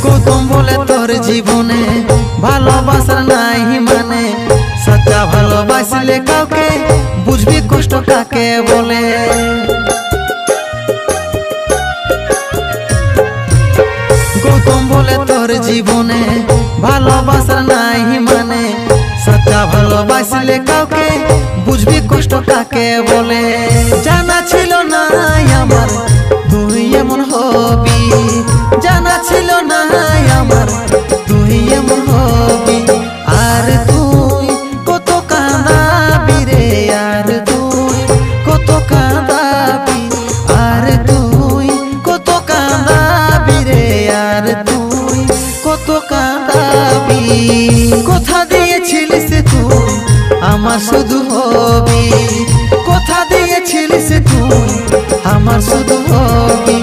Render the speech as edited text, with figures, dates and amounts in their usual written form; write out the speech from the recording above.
গৌতম বলে তোর জীবনে ভালোবাসার নাই মানে, সচ্চা ভালোবাসলে কাউকে বুঝবি কষ্ট কাকে বলে। গৌতম বলে তোর জীবনে ভালোবাসার নাই মানে, সচ্চা ভালোবাসলে কাউকে বুঝবি কষ্ট কাকে বলে। জানা ছিল না আমার তুই এমন হবি, জানা ছিল না আমার তুই এমন হবি। আর তুই কত কাঁদাবি রে, আর তুই কত কাঁদাবি, আর তুই কত কাঁদাবি রে, আর তুই কত কাঁদাবি। কথা দিয়েছিলিস তুই আমার শুধু হবি, কথা দিয়েছিলিস তুই আমার শুধু হবি।